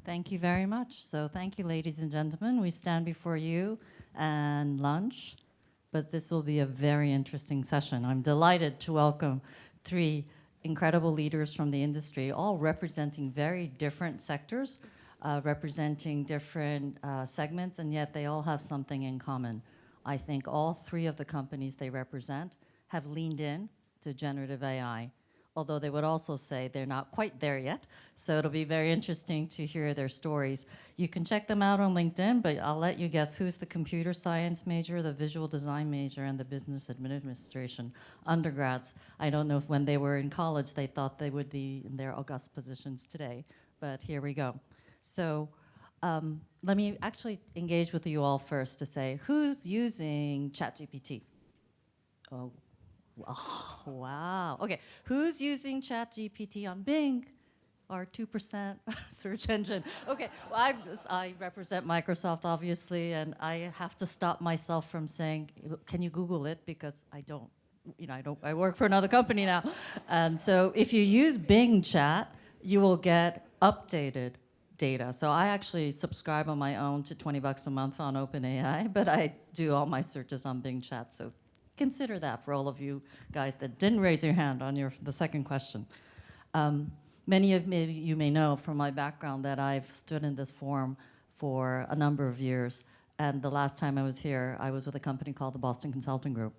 Thank you very much. So thank you, ladies and gentlemen. We stand before you and lunch, but this will be a very interesting session. I'm delighted to welcome three incredible leaders from the industry, all representing very different sectors, representing different segments, and yet they all have something in common. I think all three of the companies they represent have leaned in to generative AI, although they would also say they're not quite there yet. So it'll be very interesting to hear their stories. You can check them out on LinkedIn, but I'll let you guess who's the computer science major, the visual design major, and the business administration undergrads. I don't know if when they were in college they thought they would be in their august positions today, but here we go. So let me actually engage with you all first to say, who's using ChatGPT? Oh, wow. Okay, who's using ChatGPT on Bing, our 2% search engine? Okay, well, I represent Microsoft, obviously, and I have to stop myself from saying, can you Google it? Because I don't, I work for another company now. And so if you use Bing Chat, you will get updated data. So I actually subscribe on my own to $20 a month on OpenAI, but I do all my searches on Bing Chat. So consider that for all of you guys that didn't raise your hand on the second question. Many of you may know from my background that I've stood in this forum for a number of years. And the last time I was here, I was with a company called the Boston Consulting Group.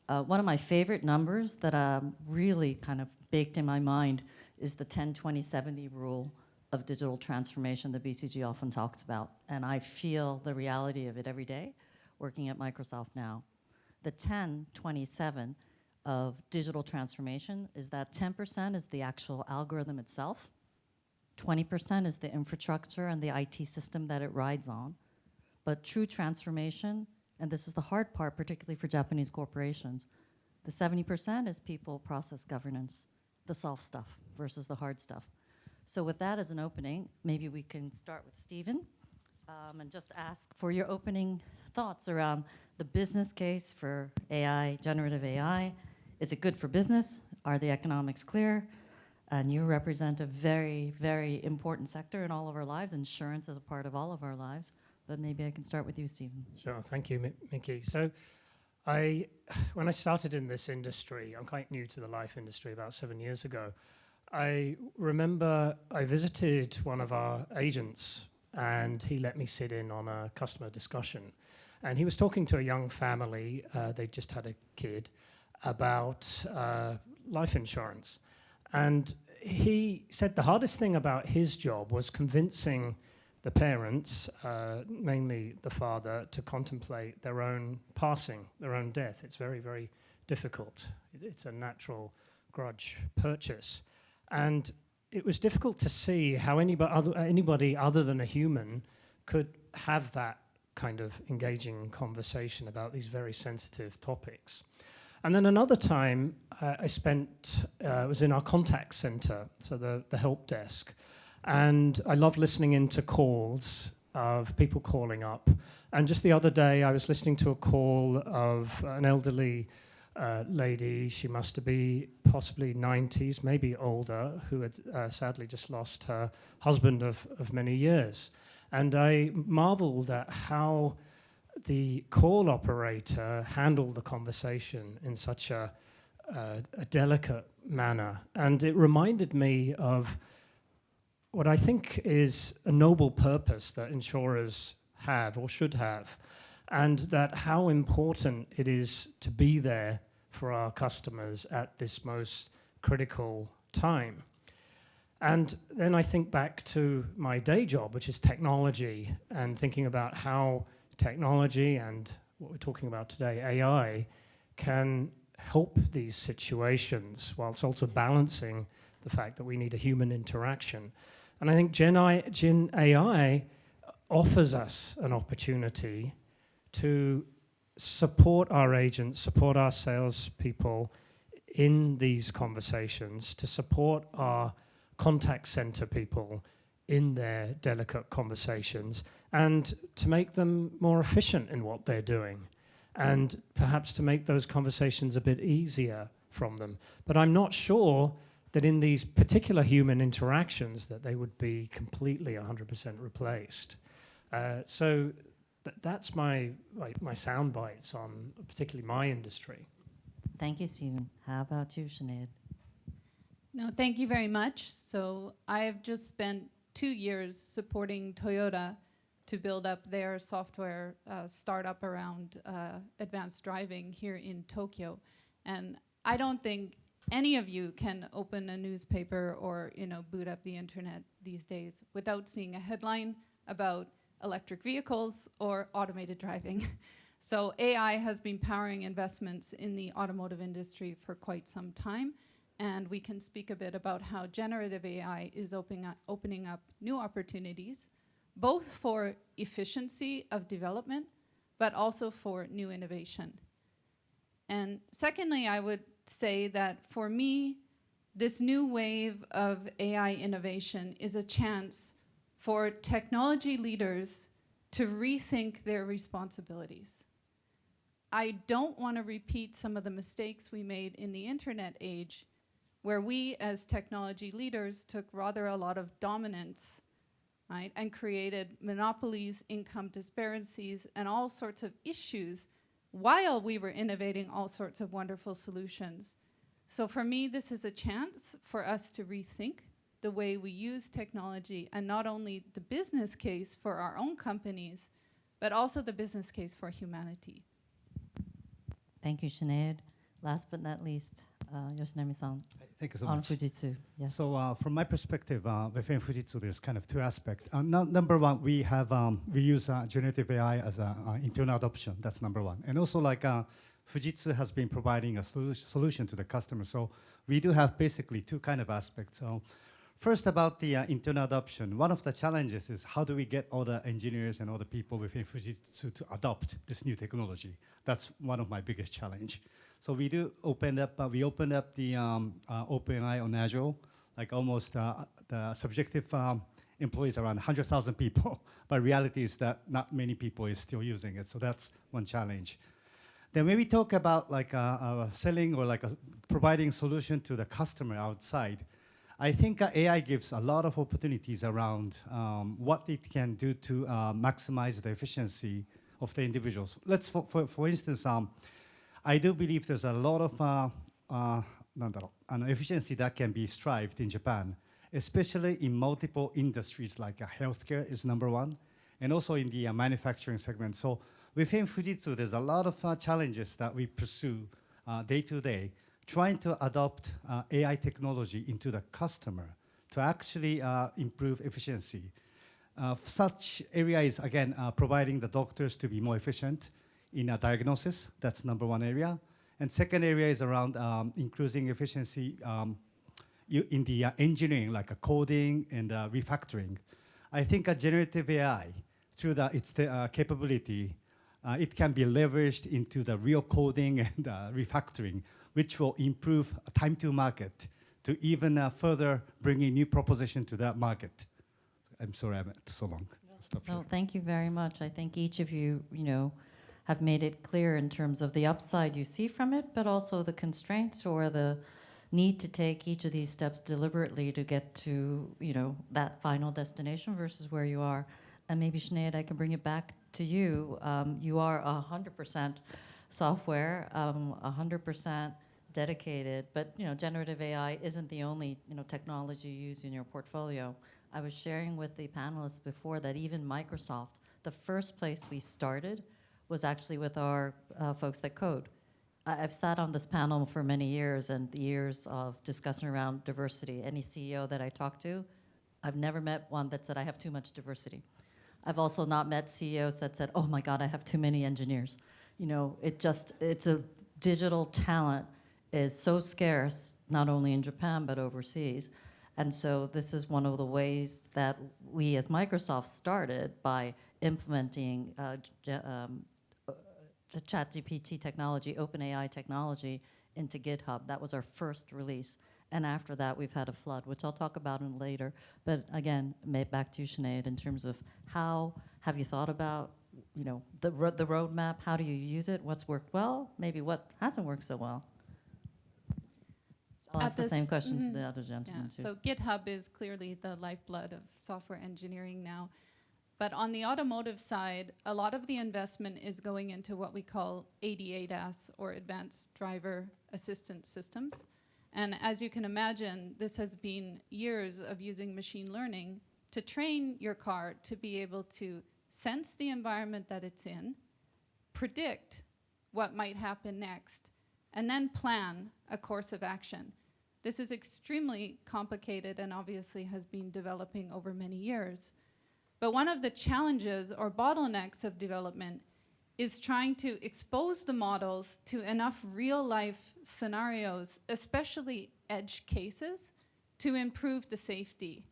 One of my favorite numbers that really kind of baked in my mind is the 10-20-70 rule of digital transformation that BCG often talks about. And I feel the reality of it every day working at Microsoft now. The 10-27 of digital transformation is that 10% is the actual algorithm itself, 20% is the infrastructure and the IT system that it rides on. But true transformation, and this is the hard part, particularly for Japanese corporations, the 70% is people, process, governance, the soft stuff versus the hard stuff. So with that as an opening, maybe we can start with Stephen and just ask for your opening thoughts around the business case for AI, generative AI. Is it good for business? Are the economics clear? And you represent a very, very important sector in all of our lives. Insurance is a part of all of our lives. But maybe I can start with you, Stephen. Sure, thank you, Miki. So when I started in this industry, I'm quite new to the life industry about 7 years ago. I remember I visited one of our agents and he let me sit in on a customer discussion. And he was talking to a young family, they just had a kid, about life insurance. And he said the hardest thing about his job was convincing the parents, mainly the father, to contemplate their own passing, their own death. It's very, very difficult. It's a natural grudge purchase. And it was difficult to see how anybody other than a human could have that kind of engaging conversation about these very sensitive topics. And then another time I was in our contact center, so the help desk, and I love listening into calls of people calling up. And just the other day I was listening to a call of an elderly lady. She must be possibly 90s, maybe older, who had sadly just lost her husband of many years. And I marveled at how the call operator handled the conversation in such a delicate manner. And it reminded me of what I think is a noble purpose that insurers have or should have, and that how important it is to be there for our customers at this most critical time. And then I think back to my day job, which is technology, and thinking about how technology and what we're talking about today, AI, can help these situations whilst also balancing the fact that we need a human interaction. And I think Gen AI offers us an opportunity to support our agents, support our salespeople in these conversations, to support our contact center people in their delicate conversations, and to make them more efficient in what they're doing, and perhaps to make those conversations a bit easier from them. But I'm not sure that in these particular human interactions that they would be completely 100% replaced. So that's my sound bites on particularly my industry. Thank you, Stephen. How about you, Sinead? No, thank you very much. So I've just spent 2 years supporting Toyota to build up their software startup around advanced driving here in Tokyo. And I don't think any of you can open a newspaper or boot up the internet these days without seeing a headline about electric vehicles or automated driving. So AI has been powering investments in the automotive industry for quite some time. And we can speak a bit about how generative AI is opening up new opportunities, both for efficiency of development, but also for new innovation. And secondly, I would say that for me, this new wave of AI innovation is a chance for technology leaders to rethink their responsibilities. I don't want to repeat some of the mistakes we made in the internet age, where we as technology leaders took rather a lot of dominance, right, and created monopolies, income disparities, and all sorts of issues while we were innovating all sorts of wonderful solutions. So for me, this is a chance for us to rethink the way we use technology, and not only the business case for our own companies, but also the business case for humanity. Thank you, Sinead. Last but not least, Yoshinami-san. Thank you so on much. Fujitsu. Yes. So from my perspective, within Fujitsu, there's kind of two aspects. Number one, we use generative AI as an internal adoption. That's number one. And also, like Fujitsu has been providing a solution to the customer. So we do have basically two kind of aspects. So first, about the internal adoption, one of the challenges is how do we get all the engineers and all the people within Fujitsu to adopt this new technology? That's one of my biggest challenge. So we opened up the OpenAI on Azure, like almost the subjective employees around 100,000 people, but reality is that not many people is still using it. So that's one challenge. Then when we talk about like selling or like providing solution to the customer outside, I think AI gives a lot of opportunities around what it can do to maximize the efficiency of the individuals. Let's, for instance, I do believe there's a lot of efficiency that can be strived in Japan, especially in multiple industries like healthcare is number one, and also in the manufacturing segment. So within Fujitsu, there's a lot of challenges that we pursue day to day, trying to adopt AI technology into the customer to actually improve efficiency. Such area is, again, providing the doctors to be more efficient in a diagnosis. That's number one area. And second area is around increasing efficiency in the engineering, like coding and refactoring. I think a generative AI, through its capability, it can be leveraged into the real coding and refactoring, which will improve time to market to even further bring a new proposition to that market. I'm sorry I went so long. No, thank you very much. I think each of you, have made it clear in terms of the upside you see from it, but also the constraints or the need to take each of these steps deliberately to get to, that final destination versus where you are. And maybe, Sinead, I can bring it back to you. You are 100% software, 100% dedicated, but generative AI isn't the only technology you use in your portfolio. I was sharing with the panelists before that even Microsoft, the first place we started was actually with our folks that code. I've sat on this panel for many years and years of discussion around diversity. Any CEO that I talk to, I've never met one that said I have too much diversity. I've also not met CEOs that said, oh my God, I have too many engineers. It's a digital talent is so scarce, not only in Japan, but overseas. And so this is one of the ways that we as Microsoft started by implementing the ChatGPT technology, OpenAI technology into GitHub. That was our first release. And after that, we've had a flood, which I'll talk about in later. But again, back to you, Sinead, in terms of how have you thought about the roadmap? How do you use it? What's worked well? Maybe what hasn't worked so well? I'll At ask the same this- question to mhm. the other gentleman too. So GitHub is clearly the lifeblood of software engineering now. But on the automotive side, a lot of the investment is going into what we call AD/ADAS, or Advanced Driver Assistance Systems. And as you can imagine, this has been years of using machine learning to train your car to be able to sense the environment that it's in, predict what might happen next, and then plan a course of action. This is extremely complicated and obviously has been developing over many years. But one of the challenges or bottlenecks of development is trying to expose the models to enough real-life scenarios, especially edge cases, to improve the safety.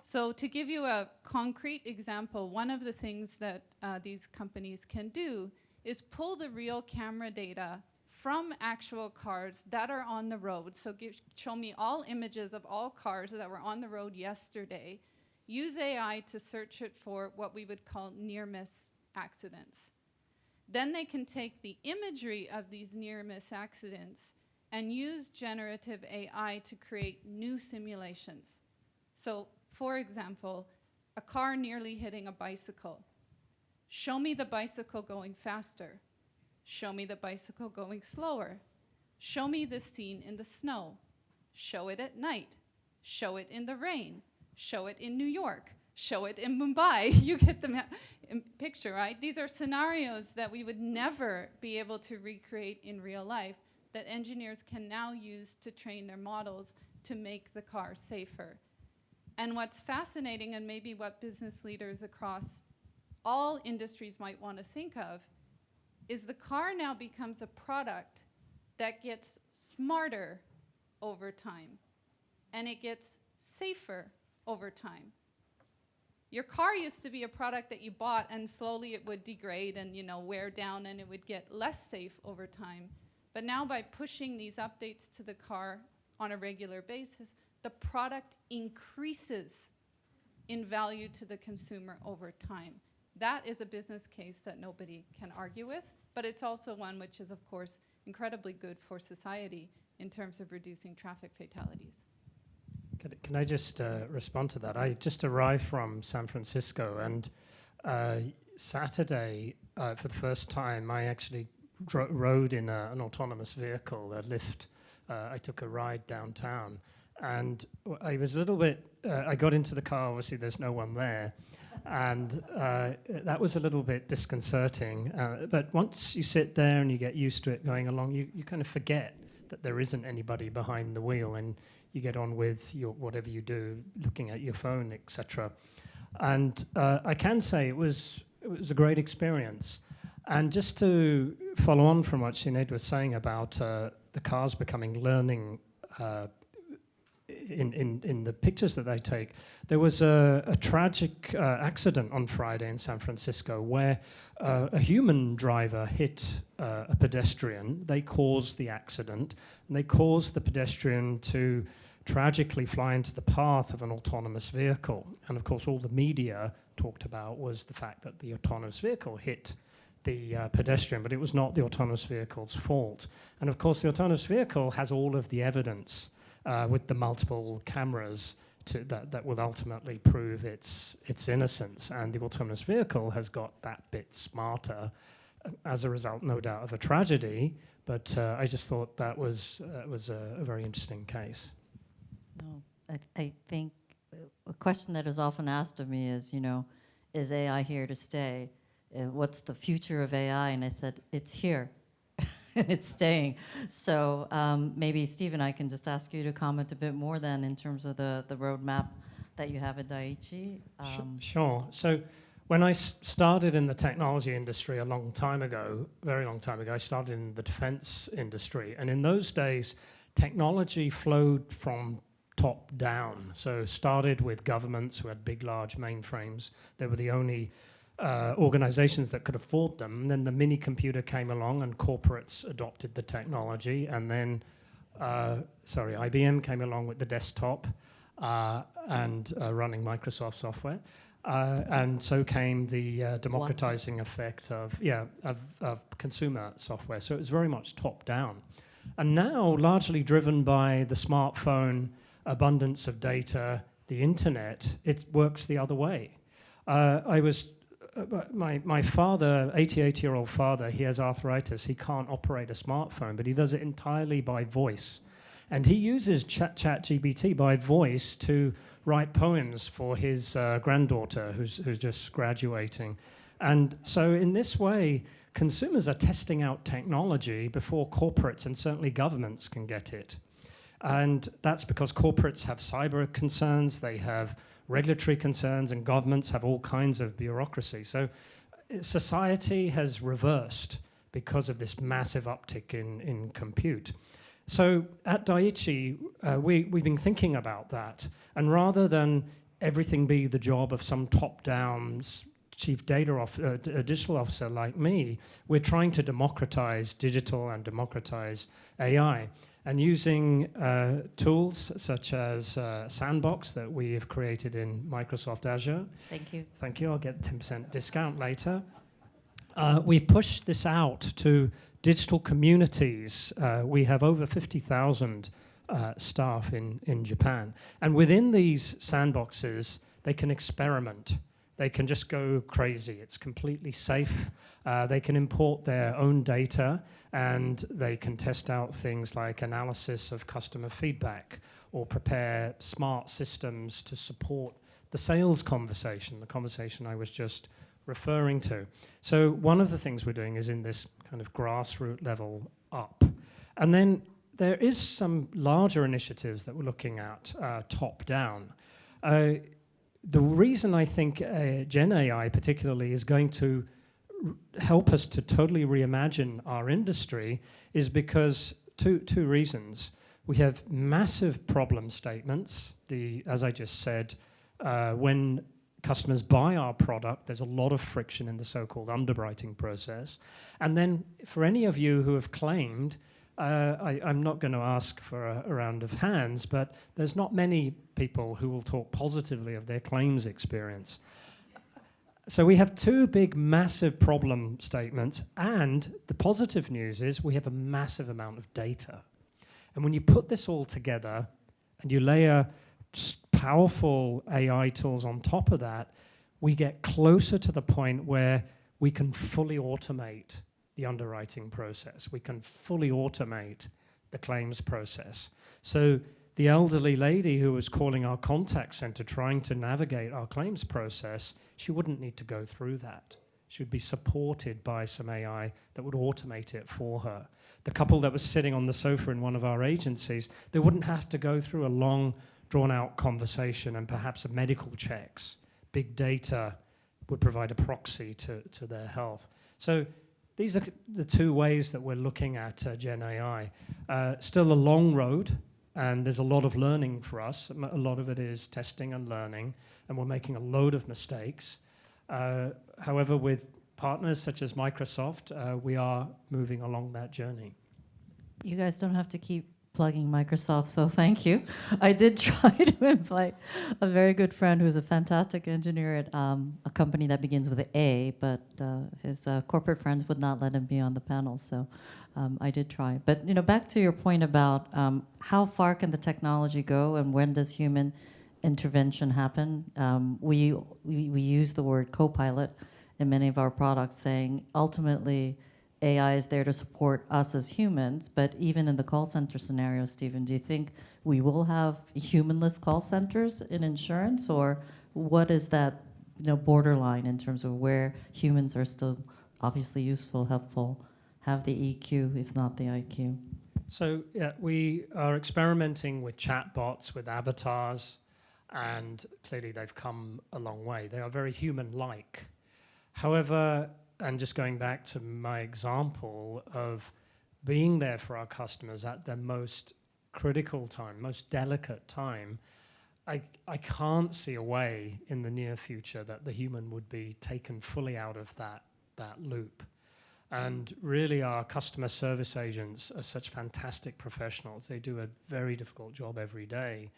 So to give you a concrete example, one of the things that these companies can do is pull the real camera data from actual cars that are on the road. So show me all images of all cars that were on the road yesterday. Use AI to search it for what we would call near-miss accidents. Then they can take the imagery of these near-miss accidents and use generative AI to create new simulations. So, for example, a car nearly hitting a bicycle. Show me the bicycle going faster. Show me the bicycle going slower. Show me the scene in the snow. Show it at night. Show it in the rain. Show it in New York. Show it in Mumbai. You get the picture, right? These are scenarios that we would never be able to recreate in real life that engineers can now use to train their models to make the car safer. And what's fascinating, and maybe what business leaders across all industries might want to think of, is the car now becomes a product that gets smarter over time, and it gets safer over time. Your car used to be a product that you bought and slowly it would degrade and wear down and it would get less safe over time. But now by pushing these updates to the car on a regular basis, the product increases in value to the consumer over time. That is a business case that nobody can argue with, but it's also one which is, of course, incredibly good for society in terms of reducing traffic fatalities. Can I just respond to that? I just arrived from San Francisco, and Saturday, for the first time, I actually rode in an autonomous vehicle, a Lyft. I took a ride downtown, and I was a little bit, I got into the car, obviously there's no one there, and that was a little bit disconcerting. But once you sit there and you get used to it going along, you kind of forget that there isn't anybody behind the wheel, and you get on with your whatever you do, looking at your phone, etc. And I can say it was a great experience. And just to follow on from what Sinead was saying about the cars becoming learning in the pictures that they take, there was a tragic accident on Friday in San Francisco where a human driver hit a pedestrian. They caused the accident, and they caused the pedestrian to tragically fly into the path of an autonomous vehicle. And of course, all the media talked about was the fact that the autonomous vehicle hit the pedestrian, but it was not the autonomous vehicle's fault. And of course, the autonomous vehicle has all of the evidence with the multiple cameras that will ultimately prove its innocence. And the autonomous vehicle has got that bit smarter as a result, no doubt, of a tragedy. But I just thought that was a very interesting case. No, I think a question that is often asked of me is, is AI here to stay? What's the future of AI? And I said, it's here. It's staying. So maybe, Stephen, I can just ask you to comment a bit more then in terms of the roadmap that you have at Dai-ichi. Sure. So when I started in the technology industry a long time ago, very long time ago, I started in the defense industry. And in those days, technology flowed from top down. So started with governments who had big, large mainframes. They were the only organizations that could afford them. And then the mini computer came along and corporates adopted the technology. And then, IBM came along with the desktop and running Microsoft software. And so came the democratizing effect of consumer software. So it was very much top down. And now, largely driven by the smartphone, abundance of data, the internet, it works the other way. My father, 88-year-old father, he has arthritis. He can't operate a smartphone, but he does it entirely by voice. And he uses ChatGPT by voice to write poems for his granddaughter who's just graduating. And so in this way, consumers are testing out technology before corporates and certainly governments can get it. And that's because corporates have cyber concerns, they have regulatory concerns, and governments have all kinds of bureaucracy. So society has reversed because of this massive uptick in compute. So at Dai-ichi, we've been thinking about that. And rather than everything be the job of some top-down chief digital officer like me, we're trying to democratize digital and democratize AI. And using tools such as Sandbox that we have created in Microsoft Azure. Thank you. Thank you, I'll get 10% discount later. We've pushed this out to digital communities. We have over 50,000 staff in Japan. And within these sandboxes, they can experiment. They can just go crazy. It's completely safe. They can import their own data, and they can test out things like analysis of customer feedback or prepare smart systems to support the sales conversation, the conversation I was just referring to. So one of the things we're doing is in this kind of grassroots level up. And then there is some larger initiatives that we're looking at top down. The reason I think Gen AI particularly is going to help us to totally reimagine our industry is because two reasons. We have massive problem statements. As I just said, when customers buy our product, there's a lot of friction in the so-called underwriting process. And then for any of you who have claimed, I'm not going to ask for a round of hands, but there's not many people who will talk positively of their claims experience. So we have two big, massive problem statements, and the positive news is we have a massive amount of data. And when you put this all together and you layer powerful AI tools on top of that, we get closer to the point where we can fully automate the underwriting process. We can fully automate the claims process. So the elderly lady who was calling our contact center trying to navigate our claims process, she wouldn't need to go through that. She would be supported by some AI that would automate it for her. The couple that was sitting on the sofa in one of our agencies, they wouldn't have to go through a long, drawn-out conversation and perhaps a medical checks. Big data would provide a proxy to their health. So these are the two ways that we're looking at Gen AI. Still a long road, and there's a lot of learning for us. A lot of it is testing and learning, and we're making a load of mistakes. However, with partners such as Microsoft, we are moving along that journey. You guys don't have to keep plugging Microsoft, so thank you. I did try to invite a very good friend who's a fantastic engineer at a company that begins with an A, but his corporate friends would not let him be on the panel, so I did try. But back to your point about how far can the technology go and when does human intervention happen? We use the word co-pilot in many of our products, saying ultimately AI is there to support us as humans, but even in the call center scenario, Stephen, do you think we will have humanless call centers in insurance, or what is that borderline in terms of where humans are still obviously useful, helpful, have the EQ, if not the IQ? So yeah, we are experimenting with chatbots, with avatars, and clearly they've come a long way. They are very human-like. However, and just going back to my example of being there for our customers at their most critical time, most delicate time, I can't see a way in the near future that the human would be taken fully out of that loop. And really our customer service agents are such fantastic professionals. They do a very difficult job every day.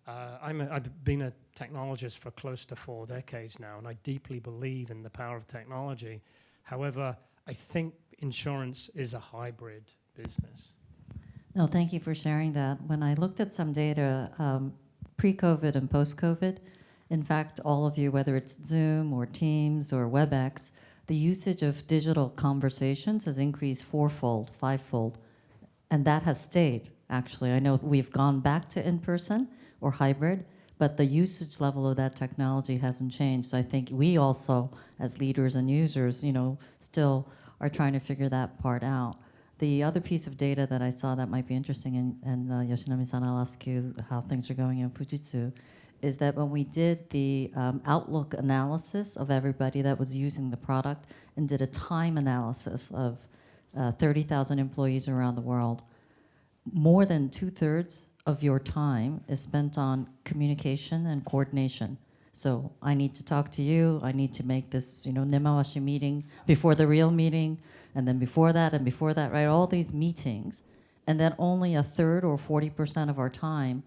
I've been a technologist for close to 4 decades now, and I deeply believe in the power of technology. However, I think insurance is a hybrid business. No, thank you for sharing that. When I looked at some data, pre-COVID and post-COVID, in fact, all of you, whether it's Zoom or Teams or WebEx, the usage of digital conversations has increased fourfold, fivefold, and that has stayed, actually. I know we've gone back to in-person or hybrid, but the usage level of that technology hasn't changed. So I think we also, as leaders and users, still are trying to figure that part out. The other piece of data that I saw that might be interesting, and Yoshinami-san, I'll ask you how things are going in Fujitsu, is that when we did the outlook analysis of everybody that was using the product and did a time analysis of 30,000 employees around the world, more than 2/3 of your time is spent on communication and coordination. So I need to talk to you, I need to make this, nemawashi meeting before the real meeting, and then before that, right? All these meetings, and then only 1/3 or 40% of our time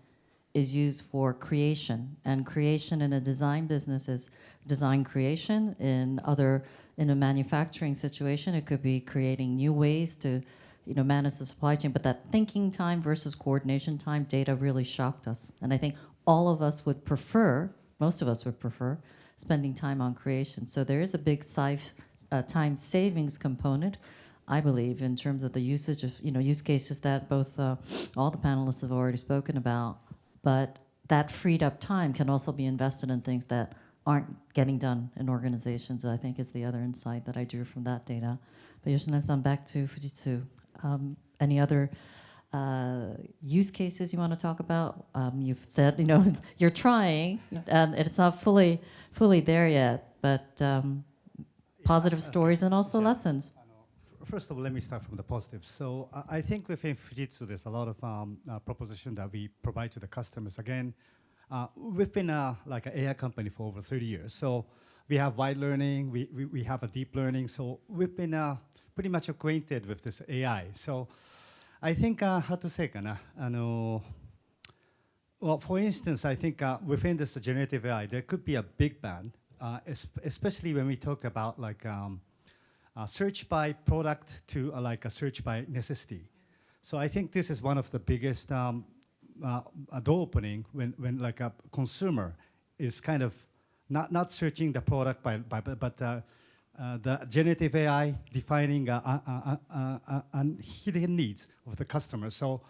is used for creation. And creation in a design business is design creation. In a manufacturing situation, it could be creating new ways to manage the supply chain. But that thinking time versus coordination time, data really shocked us. And I think all of us would prefer, most of us would prefer, spending time on creation. So there is a big time savings component, I believe, in terms of the usage of use cases that both all the panelists have already spoken about. But that freed up time can also be invested in things that aren't getting done in organizations, I think is the other insight that I drew from that data. But Yoshinami-san, back to Fujitsu. Any other use cases you want to talk about? You've said, you're trying, and it's not fully there yet, but positive stories and also lessons. First of all, let me start from the positive. So I think within Fujitsu, there's a lot of proposition that we provide to the customers. Again, we've been like an AI company for over 30 years. So we have wide learning, we have a deep learning. So we've been pretty much acquainted with this AI. So I think, how to say, well, for instance, I think within this generative AI, there could be a big bang, especially when we talk about like search by product to like a search by necessity. So I think this is one of the biggest door opening when like a consumer is kind of not searching the product but the generative AI defining hidden needs of the customer. So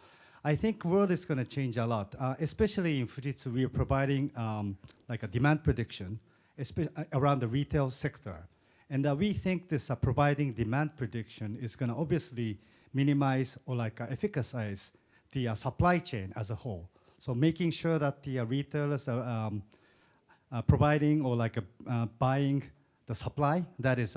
I think world is going to change a lot, especially in Fujitsu. We are providing like a demand prediction around the retail sector. And we think this providing demand prediction is going to obviously minimize or like efficacize the supply chain as a whole. So making sure that the retailers are providing or like buying the supply that is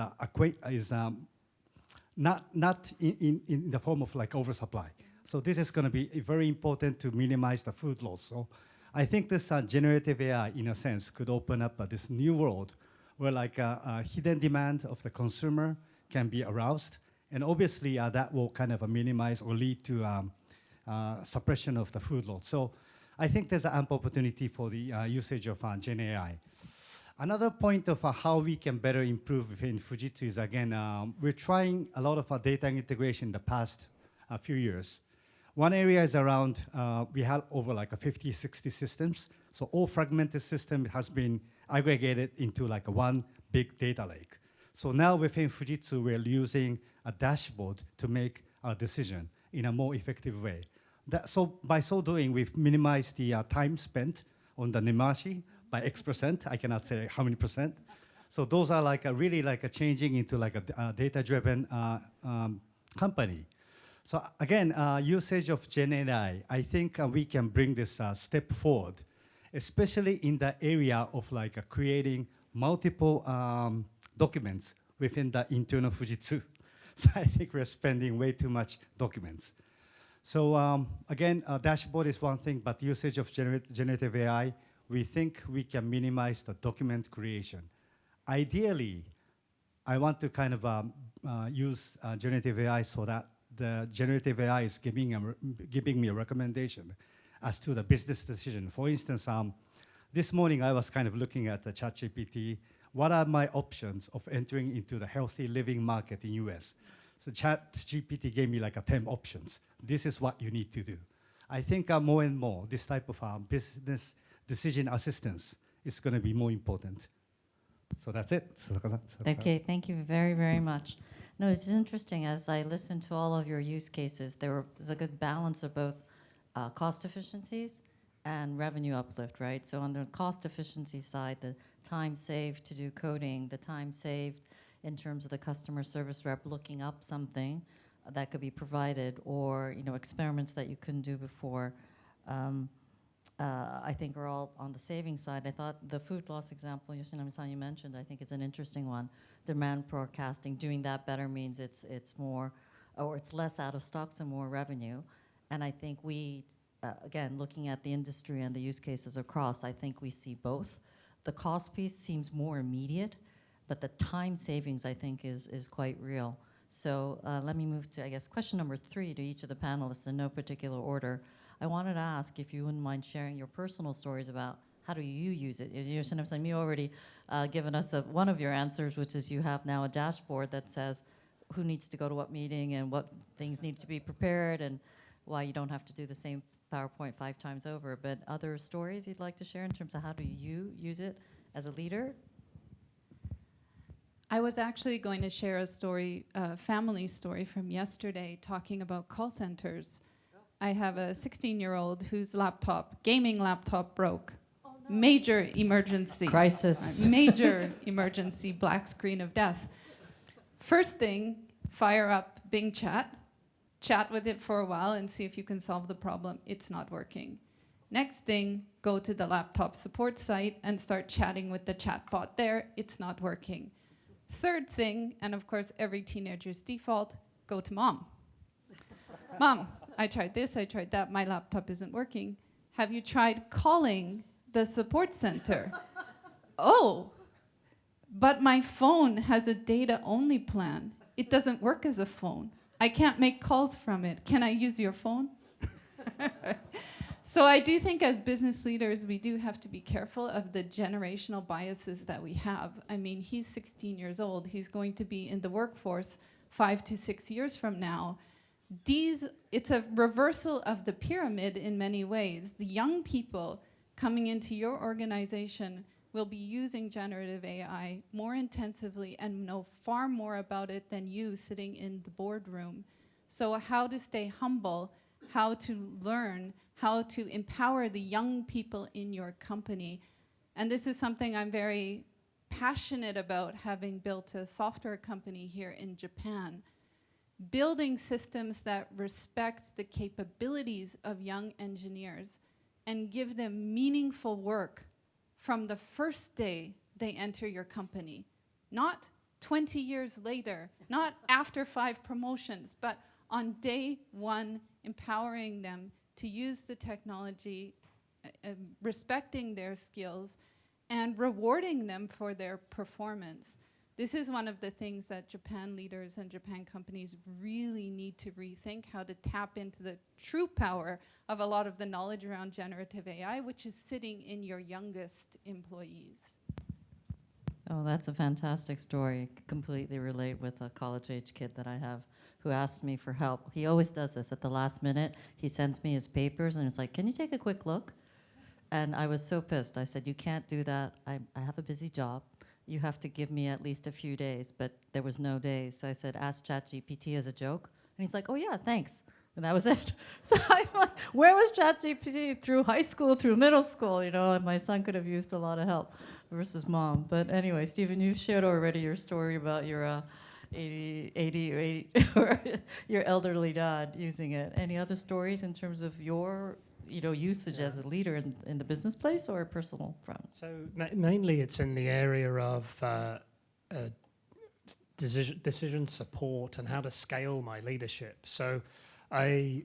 not in the form of like oversupply. So this is going to be very important to minimize the food loss. So I think this generative AI, in a sense, could open up this new world where like a hidden demand of the consumer can be aroused. And obviously that will kind of minimize or lead to suppression of the food loss. So I think there's an ample opportunity for the usage of Gen AI. Another point of how we can better improve within Fujitsu is, again, we're trying a lot of data integration in the past few years. One area is around, we have over like 50, 60 systems. So all fragmented system has been aggregated into like one big data lake. So now within Fujitsu, we're using a dashboard to make a decision in a more effective way. So by so doing, we've minimized the time spent on the nemawashi by X%. I cannot say how many percent. So those are like really like changing into like a data-driven company. So again, usage of Gen AI, I think we can bring this step forward, especially in the area of like creating multiple documents within the internal Fujitsu. So I think we're spending way too much documents. So again, dashboard is one thing, but usage of generative AI, we think we can minimize the document creation. Ideally, I want to kind of use generative AI so that the generative AI is giving me a recommendation as to the business decision. For instance, this morning I was kind of looking at the ChatGPT. What are my options of entering into the healthy living market in US? So ChatGPT gave me like a 10 options. This is what you need to do. I think more and more this type of business decision assistance is going to be more important. So that's it. Okay, thank you very, very much. No, it's interesting. As I listened to all of your use cases, there was a good balance of both cost efficiencies and revenue uplift, right? So on the cost efficiency side, the time saved to do coding, the time saved in terms of the customer service rep looking up something that could be provided, or experiments that you couldn't do before, I think are all on the savings side. I thought the food loss example, Yoshinami-san, you mentioned, I think is an interesting one. Demand forecasting, doing that better means it's more, or it's less out of stocks and more revenue. And I think we, again, looking at the industry and the use cases across, I think we see both. The cost piece seems more immediate, but the time savings, I think, is quite real. So let me move to, I guess, question number 3 to each of the panelists in no particular order. I wanted to ask if you wouldn't mind sharing your personal stories about how do you use it. Yoshinami-san, you already given us one of your answers, which is you have now a dashboard that says who needs to go to what meeting and what things need to be prepared and why you don't have to do the same PowerPoint 5 times over. But other stories you'd like to share in terms of how do you use it as a leader? I was actually going to share a story, family story from yesterday, talking about call centers. I have a 16-year-old whose gaming laptop broke. Oh, no. Major emergency. Crisis. Major emergency, black screen of death. First thing, fire up Bing Chat with it for a while and see if you can solve the problem. It's not working. Next thing, go to the laptop support site and start chatting with the chatbot there. It's not working. Third thing, and of course every teenager's default, go to mom. Mom, I tried this, I tried that, my laptop isn't working. Have you tried calling the support center? Oh, but my phone has a data-only plan. It doesn't work as a phone. I can't make calls from it. Can I use your phone? So I do think as business leaders, we do have to be careful of the generational biases that we have. I mean, he's 16 years old. He's going to be in the workforce 5 to 6 years from now. It's a reversal of the pyramid in many ways. The young people coming into your organization will be using generative AI more intensively and know far more about it than you sitting in the boardroom. So how to stay humble, how to learn, how to empower the young people in your company. And this is something I'm very passionate about, having built a software company here in Japan. Building systems that respect the capabilities of young engineers and give them meaningful work from the first day they enter your company. Not 20 years later, not after 5 promotions, but on day 1, empowering them to use the technology, respecting their skills, and rewarding them for their performance. This is one of the things that Japan leaders and Japan companies really need to rethink, how to tap into the true power of a lot of the knowledge around generative AI, which is sitting in your youngest employees. Oh, that's a fantastic story. Completely relate with a college-age kid that I have who asked me for help. He always does this at the last minute. He sends me his papers and it's like, can you take a quick look? And I was so pissed. I said, you can't do that. I have a busy job. You have to give me at least a few days, but there was no days. So I said, ask ChatGPT as a joke. And he's like, oh yeah, thanks. And that was it. So I'm like, where was ChatGPT through high school, through middle school? And my son could have used a lot of help versus mom. But anyway, Stephen, you've shared already your story about your 80 or your elderly dad using it. Any other stories in terms of your usage as a leader in the business place or personal front? So mainly it's in the area of decision support and how to scale my leadership. So I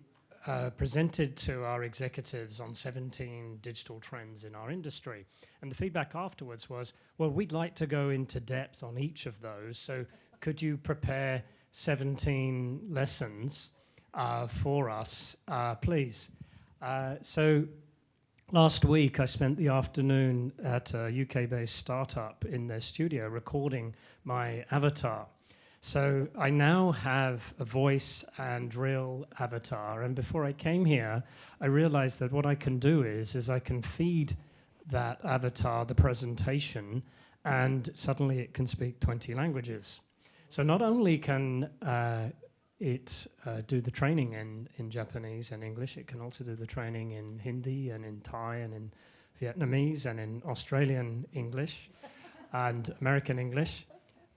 presented to our executives on 17 digital trends in our industry. And the feedback afterwards was, well, we'd like to go into depth on each of those. So could you prepare 17 lessons for us, please? So last week I spent the afternoon at a UK-based startup in their studio recording my avatar. So I now have a voice and real avatar. And before I came here, I realized that what I can do is I can feed that avatar the presentation, and suddenly it can speak 20 languages. So not only can it do the training in Japanese and English, it can also do the training in Hindi and in Thai and in Vietnamese and in Australian English and American English.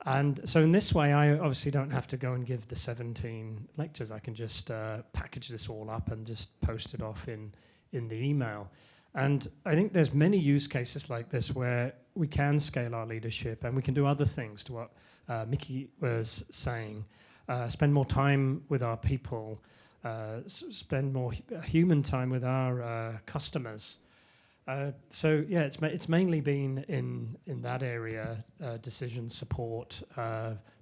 And so in this way, I obviously don't have to go and give the 17 lectures. I can just package this all up and just post it off in the email. And I think there's many use cases like this where we can scale our leadership and we can do other things, to what Miki was saying. Spend more time with our people, spend more human time with our customers. So yeah, it's mainly been in that area, decision support,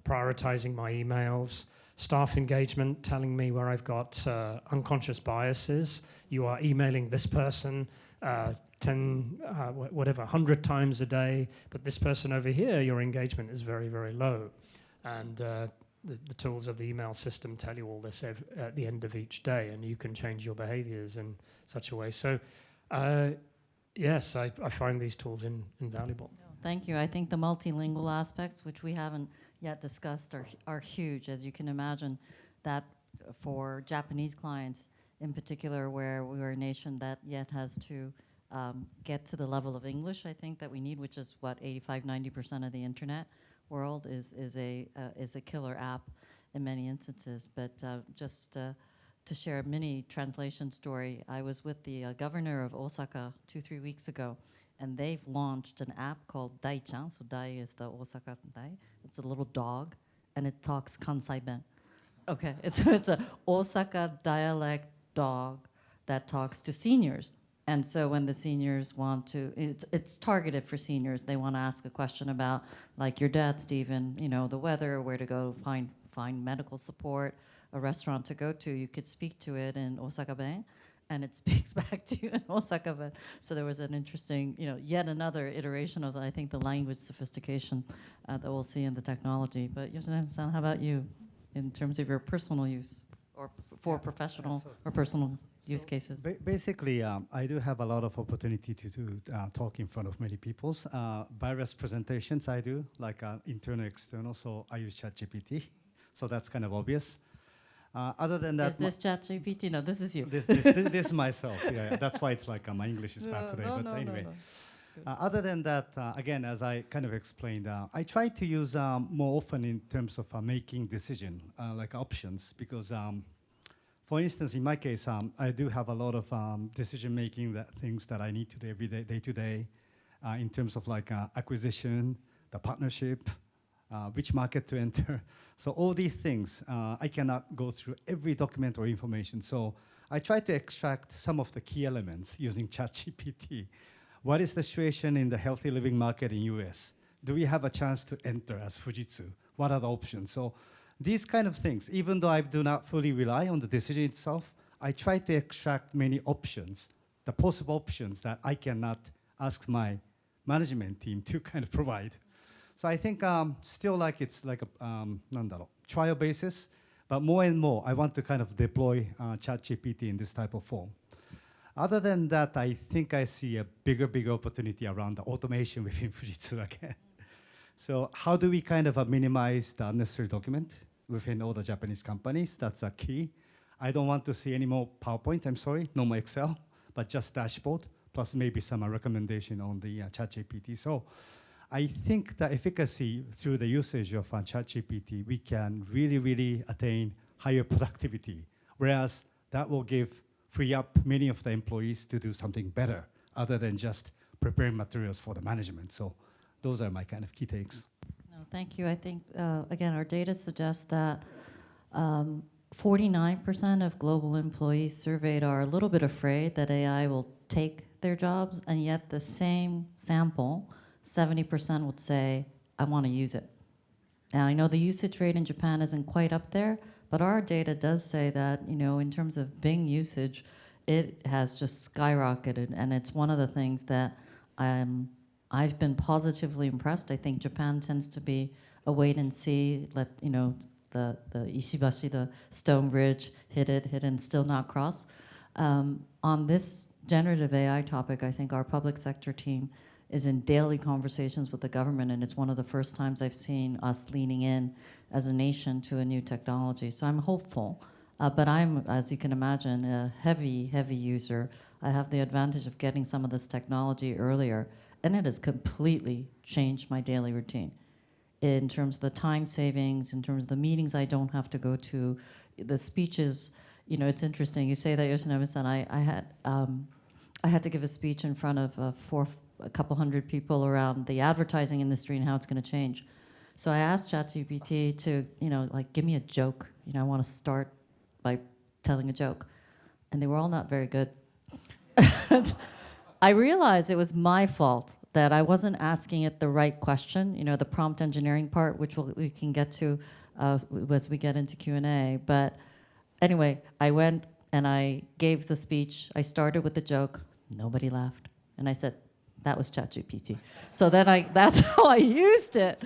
prioritizing my emails, staff engagement, telling me where I've got unconscious biases. You are emailing this person 100 times a day, but this person over here, your engagement is very, very low. And the tools of the email system tell you all this at the end of each day, and you can change your behaviors in such a way. So yes, I find these tools invaluable. Thank you. I think the multilingual aspects, which we haven't yet discussed, are huge. As you can imagine, that for Japanese clients in particular, where we're a nation that yet has to get to the level of English, I think, that we need, which is what 85–90% of the internet world is a killer app in many instances. But just to share a mini translation story, I was with the governor of Osaka 2-3 weeks ago, and they've launched an app called Dai-chan. So Dai is the Osaka Dai. It's a little dog, and it talks Kansai Ben. Okay, it's a Osaka dialect dog that talks to seniors. And so when the seniors want to, it's targeted for seniors. They want to ask a question about, like your dad, Stephen, you know, the weather, where to go find medical support, a restaurant to go to. You could speak to it in Osaka Ben, and it speaks back to you in Osaka Ben. So there was an interesting, you know, yet another iteration of, I think, the language sophistication that we'll see in the technology. But Yoshinami-san, how about you, in terms of your personal use, or for professional or personal use cases? Basically, I do have a lot of opportunity to talk in front of many people. Various presentations I do, like internal, external, so I use ChatGPT. So that's kind of obvious. Other than that, is this ChatGPT? No, this is you. This myself. Yeah, that's why it's like my English is bad today. But anyway, other than that, again, as I kind of explained, I try to use more often in terms of making decision, like options, because for instance, in my case, I do have a lot of decision-making things that I need to do every day, day-to-day, in terms of like acquisition, the partnership, which market to enter. So all these things, I cannot go through every document or information. So I try to extract some of the key elements using ChatGPT. What is the situation in the healthy living market in US? Do we have a chance to enter as Fujitsu? What are the options? So these kind of things, even though I do not fully rely on the decision itself, I try to extract many options, the possible options that I cannot ask my management team to kind of provide. So I think still like it's like a trial basis, but more and more I want to kind of deploy ChatGPT in this type of form. Other than that, I think I see a bigger opportunity around the automation within Fujitsu again. So how do we kind of minimize the unnecessary document within all the Japanese companies? That's a key. I don't want to see any more PowerPoint, I'm sorry, no more Excel, but just dashboard, plus maybe some recommendation on the ChatGPT. So I think the efficacy through the usage of ChatGPT, we can really attain higher productivity, whereas that will free up many of the employees to do something better other than just preparing materials for the management. So those are my kind of key takes. No, thank you. I think, again, our data suggests that 49% of global employees surveyed are a little bit afraid that AI will take their jobs, and yet the same sample, 70% would say, I want to use it. Now, I know the usage rate in Japan isn't quite up there, but our data does say that, you know, in terms of Bing usage, it has just skyrocketed, and it's one of the things that I've been positively impressed. I think Japan tends to be a wait and see, let, the Ishibashi, the stone bridge, hit it, and still not cross. On this generative AI topic, I think our public sector team is in daily conversations with the government, and it's one of the first times I've seen us leaning in as a nation to a new technology. So I'm hopeful, but I'm, as you can imagine, a heavy, heavy user. I have the advantage of getting some of this technology earlier, and it has completely changed my daily routine in terms of the time savings, in terms of the meetings I don't have to go to, the speeches. It's interesting. You say that, Yoshinami-san. I had to give a speech in front of a couple hundred people around the advertising industry and how it's going to change. So I asked ChatGPT to, give me a joke. I want to start by telling a joke. And they were all not very good. I realized it was my fault that I wasn't asking it the right question, the prompt engineering part, which we can get to as we get into Q&A. But anyway, I went and I gave the speech. I started with the joke. Nobody laughed. And I said, that was ChatGPT. So then that's how I used it.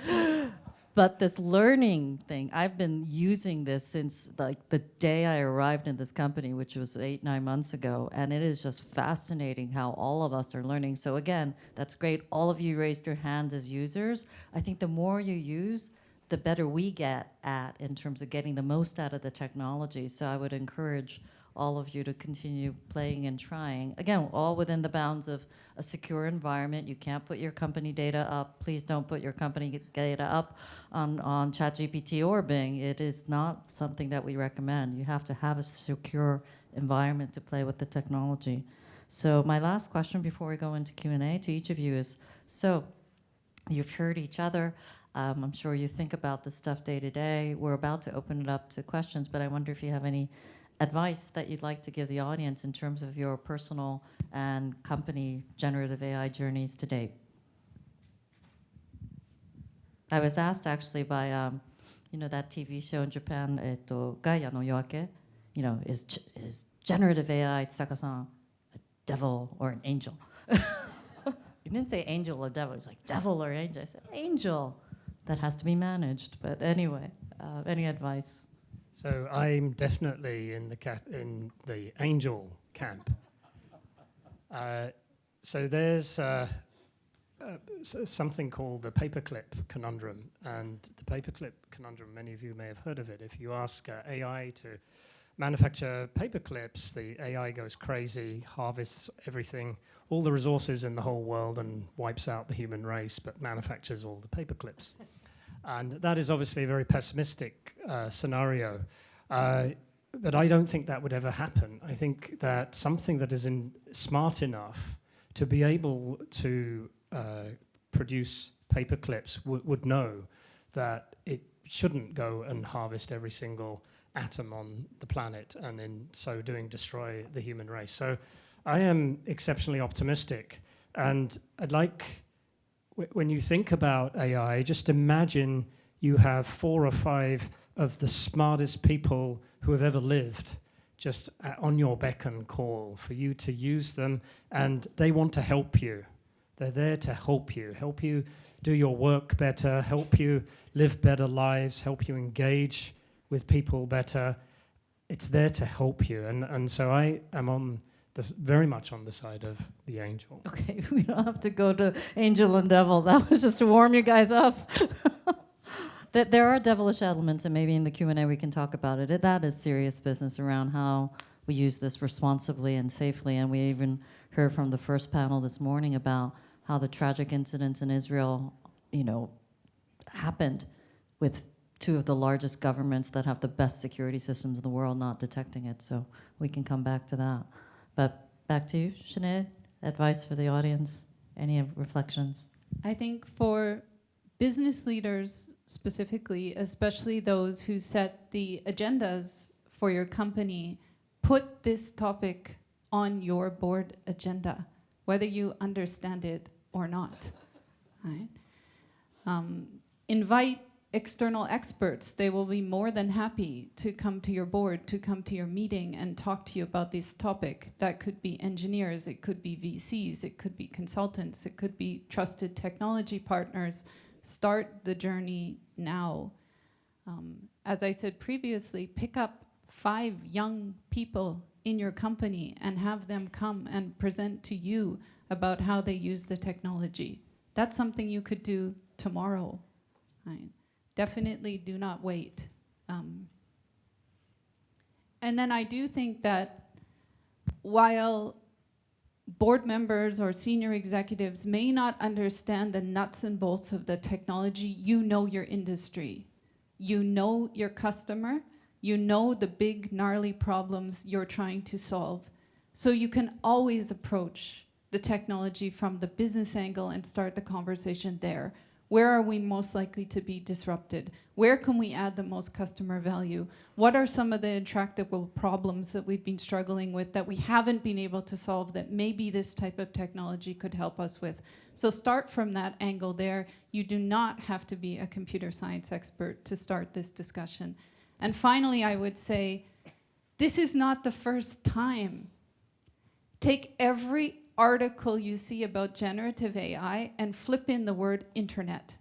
But this learning thing, I've been using this since the day I arrived in this company, which was 8-9 months ago. And it is just fascinating how all of us are learning. So again, that's great. All of you raised your hands as users. I think the more you use, the better we get at in terms of getting the most out of the technology. So I would encourage all of you to continue playing and trying. Again, all within the bounds of a secure environment. You can't put your company data up. Please don't put your company data up on ChatGPT or Bing. It is not something that we recommend. You have to have a secure environment to play with the technology. So my last question before we go into Q&A to each of you is, so you've heard each other. I'm sure you think about this stuff day to day. We're about to open it up to questions, but I wonder if you have any advice that you'd like to give the audience in terms of your personal and company generative AI journeys to date. I was asked actually by, that TV show in Japan, Kaiya no Yoake, is generative AI, Tsusaka-san, a devil or an angel? He didn't say angel or devil. He's like, devil or angel. I said, angel. That has to be managed. But anyway, any advice? So I'm definitely in the angel camp. So there's something called the paperclip conundrum, and the paperclip conundrum, many of you may have heard of it. If you ask AI to manufacture paperclips, the AI goes crazy, harvests everything, all the resources in the whole world, and wipes out the human race, but manufactures all the paperclips. And that is obviously a very pessimistic scenario. But I don't think that would ever happen. I think that something that is smart enough to be able to produce paperclips would know that it shouldn't go and harvest every single atom on the planet and in so doing destroy the human race. So I am exceptionally optimistic. And I'd like, when you think about AI, just imagine you have 4 or 5 of the smartest people who have ever lived just on your beck and call for you to use them, and they want to help you. They're there to help you do your work better, help you live better lives, help you engage with people better. It's there to help you, and so I am very much on the side of the angel. Okay, we don't have to go to angel and devil. That was just to warm you guys up. That there are devilish elements, and maybe in the Q&A we can talk about it. That is serious business around how we use this responsibly and safely. And we even heard from the first panel this morning about how the tragic incidents in Israel, happened with 2 of the largest governments that have the best security systems in the world not detecting it. So we can come back to that. But back to you, Sinead. Advice for the audience? Any reflections? I think for business leaders specifically, especially those who set the agendas for your company, put this topic on your board agenda, whether you understand it or not. Right? Invite external experts. They will be more than happy to come to your board, to come to your meeting and talk to you about this topic. That could be engineers, it could be VCs, it could be consultants, it could be trusted technology partners, start the journey now. As I said previously, pick up 5 young people in your company and have them come and present to you about how they use the technology. That's something you could do tomorrow. Right? Definitely do not wait. And then I do think that while board members or senior executives may not understand the nuts and bolts of the technology, you know your industry. You know your customer. You know the big, gnarly problems you're trying to solve. So you can always approach the technology from the business angle and start the conversation there. Where are we most likely to be disrupted? Where can we add the most customer value? What are some of the intractable problems that we've been struggling with that we haven't been able to solve that maybe this type of technology could help us with? So start from that angle there. You do not have to be a computer science expert to start this discussion. And finally, I would say, this is not the first time. Take every article you see about generative AI and flip in the word internet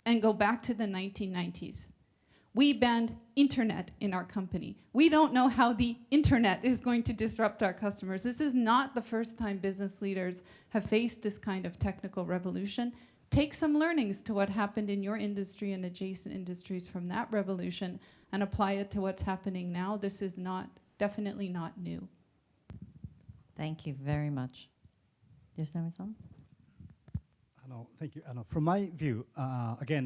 and go back to the 1990s. We banned internet in our company. We don't know how the internet is going to disrupt our customers. This is not the first time business leaders have faced this kind of technical revolution. Take some learnings to what happened in your industry and adjacent industries from that revolution and apply it to what's happening now. This is definitely not new. Thank you very much. Yoshinami-san? Thank you. From my view, again,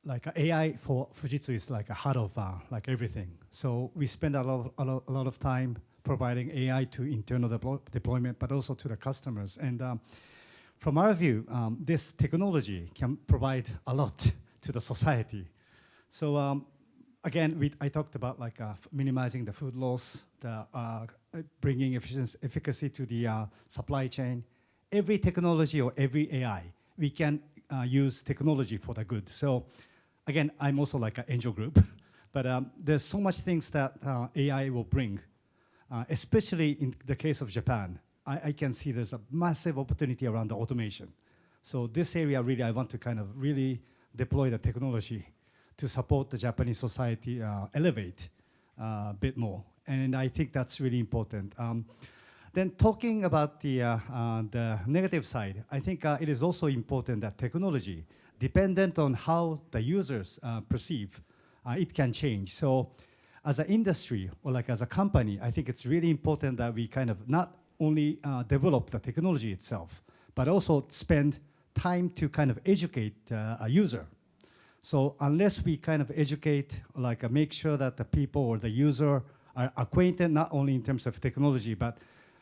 like AI for Fujitsu is like a heart of like everything. So we spend a lot of time providing AI to internal deployment, but also to the customers. And from our view, this technology can provide a lot to the society. So again, I talked about like minimizing the food loss, the bringing efficacy to the supply chain. Every technology or every AI, we can use technology for the good. So again, I'm also like an angel group, but there's so much things that AI will bring, especially in the case of Japan. I can see there's a massive opportunity around the automation. So this area really, I want to kind of really deploy the technology to support the Japanese society elevate a bit more. And I think that's really important. Then talking about the negative side, I think it is also important that technology, dependent on how the users perceive, it can change. So as an industry or like as a company, I think it's really important that we kind of not only develop the technology itself, but also spend time to kind of educate a user. So unless we kind of educate, like make sure that the people or the user are acquainted not only in terms of technology, but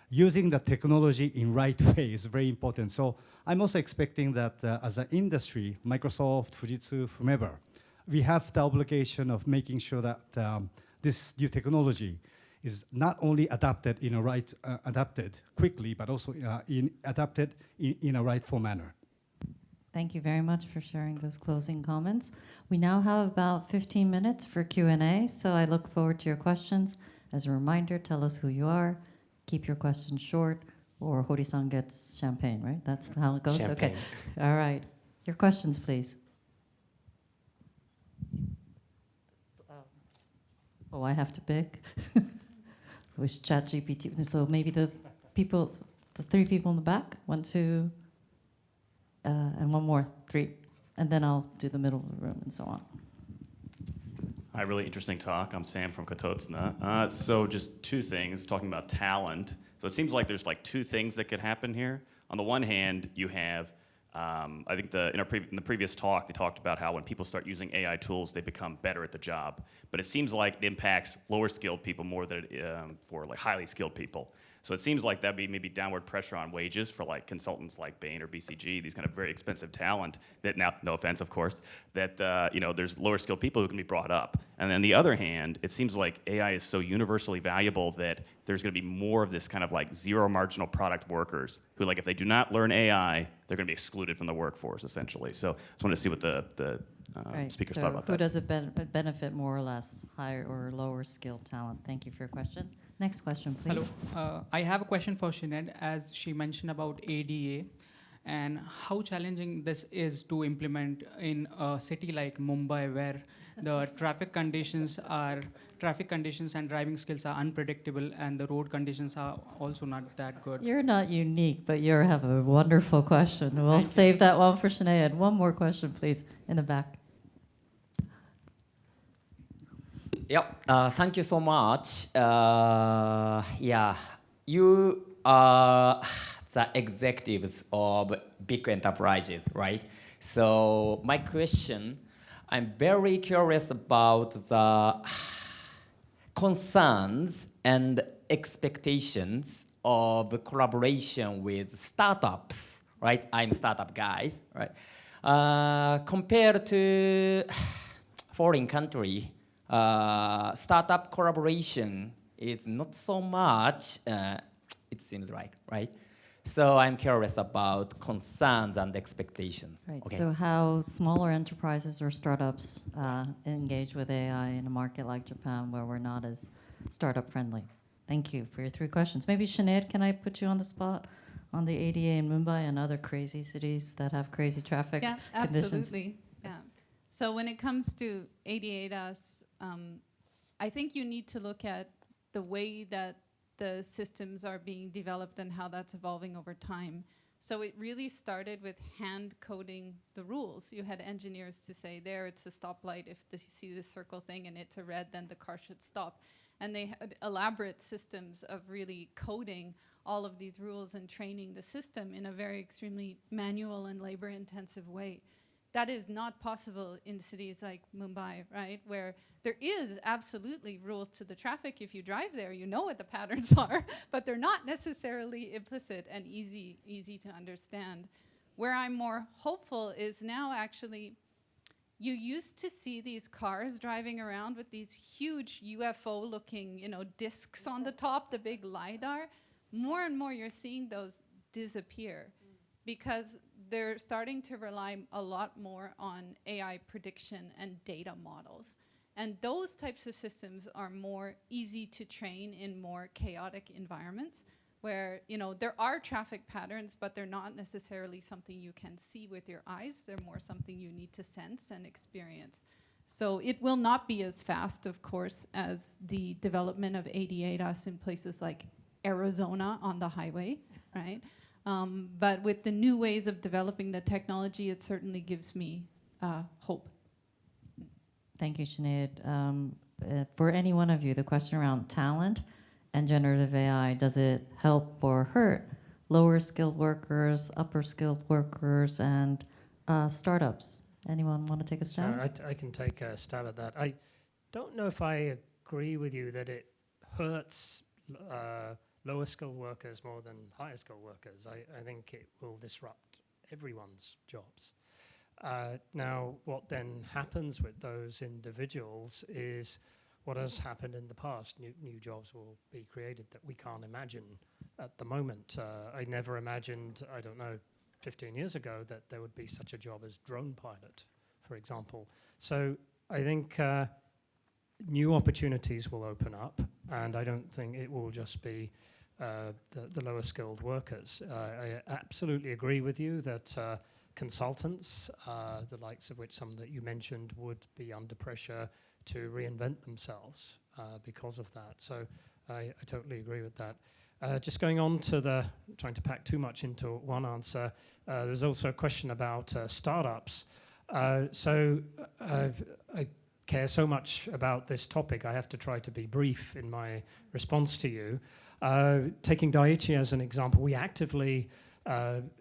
using the technology in right way is very important. So I'm also expecting that as an industry, Microsoft, Fujitsu, whomever, we have the obligation of making sure that this new technology is not only adapted in a right, adapted quickly, but also adapted in a rightful manner. Thank you very much for sharing those closing comments. We now have about 15 minutes for Q&A, so I look forward to your questions. As a reminder, tell us who you are, keep your questions short, or Hori-san gets champagne, right? That's how it goes? Champagne. Okay. All right. Your questions, please. Oh, I have to pick? With ChatGPT. So maybe the 3 people in the back, 1, 2, and one more, 3. And then I'll do the middle of the room and so on. Hi, really interesting talk. I'm Sam from Katotsuna. So just 2 things, talking about talent. So it seems like there's like 2 things that could happen here. On the one hand, you have, I think in the previous talk, they talked about how when people start using AI tools, they become better at the job. But it seems like it impacts lower skilled people more than for like highly skilled people. So it seems like that'd be maybe downward pressure on wages for like consultants like Bain or BCG, these kind of very expensive talent that now, no offense, of course, that there's lower skilled people who can be brought up. And on the other hand, it seems like AI is so universally valuable that there's going to be more of this kind of like zero marginal product workers who, like, if they do not learn AI, they're going to be excluded from the workforce essentially. So I just wanted to see what the speakers thought about that. Who does it benefit more or less, higher or lower skilled talent? Thank you for your question. Next question, please. Hello. I have a question for Sinead, as she mentioned about ADA. and how challenging this is to implement in a city like Mumbai, where the traffic conditions and driving skills are unpredictable, and the road conditions are also not that good. You're not unique, but you have a wonderful question. We'll Thank you. save that one for Sinead. One more question, please, in the back. Yep. Thank you so much. Yeah, you are the executives of big enterprises, right? So my question, I'm very curious about the concerns and expectations of collaboration with startups, right? I'm startup guys, right? Compared to foreign country, startup collaboration is not so much, it seems like, right? So I'm curious about concerns and expectations. Right. Okay. So how smaller enterprises or startups engage with AI in a market like Japan where we're not as startup friendly? Thank you for your 3 questions. Maybe Sinead, can I put you on the spot on the ADA in Mumbai and other crazy cities that have crazy traffic Yeah, conditions? absolutely. Yeah. So when it comes to ADAS, I think you need to look at the way that the systems are being developed and how that's evolving over time. So it really started with hand coding the rules. You had engineers to say, there, it's a stoplight. If you see this circle thing and it's a red, then the car should stop. And they had elaborate systems of really coding all of these rules and training the system in a very extremely manual and labor-intensive way. That is not possible in cities like Mumbai, right? Where there is absolutely rules to the traffic. If you drive there, you know what the patterns are, but they're not necessarily implicit and easy to understand. Where I'm more hopeful is now actually, you used to see these cars driving around with these huge UFO-looking, discs on the top, the big LiDAR. More and more you're seeing those disappear because they're starting to rely a lot more on AI prediction and data models. And those types of systems are more easy to train in more chaotic environments where, there are traffic patterns, but they're not necessarily something you can see with your eyes. They're more something you need to sense and experience. So it will not be as fast, of course, as the development of ADAS in places like Arizona on the highway, right? But with the new ways of developing the technology, it certainly gives me hope. Thank you, Sinead. For any one of you, the question around talent and generative AI, does it help or hurt lower skilled workers, upper skilled workers, and startups? Anyone want to take a stab? I can take a stab at that. I don't know if I agree with you that it hurts lower skilled workers more than higher skilled workers. I think it will disrupt everyone's jobs. Now, what then happens with those individuals is what has happened in the past. New jobs will be created that we can't imagine at the moment. I never imagined, 15 years ago, that there would be such a job as drone pilot, for example. So I think new opportunities will open up, and I don't think it will just be the lower skilled workers. I absolutely agree with you that consultants, the likes of which some that you mentioned, would be under pressure to reinvent themselves because of that. So I totally agree with that. Just going on to trying to pack too much into one answer, there's also a question about startups. So I care so much about this topic, I have to try to be brief in my response to you. Taking Dai-ichi as an example, we actively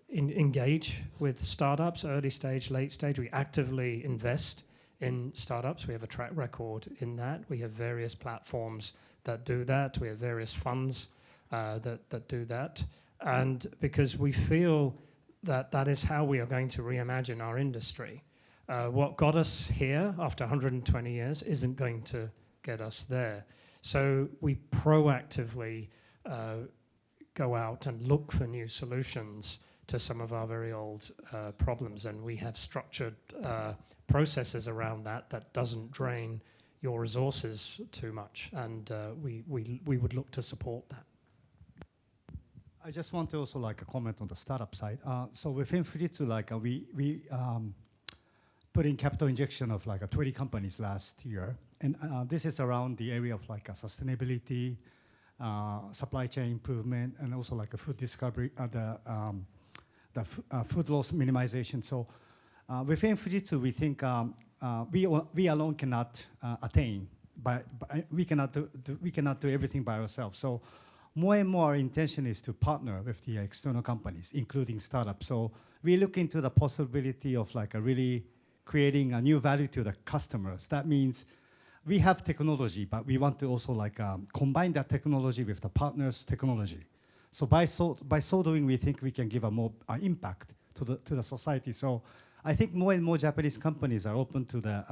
engage with startups, early stage, late stage. We actively invest in startups. We have a track record in that. We have various platforms that do that. We have various funds that do that. And because we feel that that is how we are going to reimagine our industry. What got us here after 120 years isn't going to get us there. So we proactively go out and look for new solutions to some of our very old problems, and we have structured processes around that doesn't drain your resources too much, and we would look to support that. I just want to also like comment on the startup side. So within Fujitsu, like we put in capital injection of like 20 companies last year, and this is around the area of like sustainability, supply chain improvement, and also like a food discovery, food loss minimization. So within Fujitsu, we think we alone cannot attain, we cannot do everything by ourselves. So more and more our intention is to partner with the external companies, including startups. So we look into the possibility of like really creating a new value to the customers. That means we have technology, but we want to also like combine that technology with the partners' technology. So by so doing, we think we can give a more impact to the society. So I think more and more Japanese companies are open to the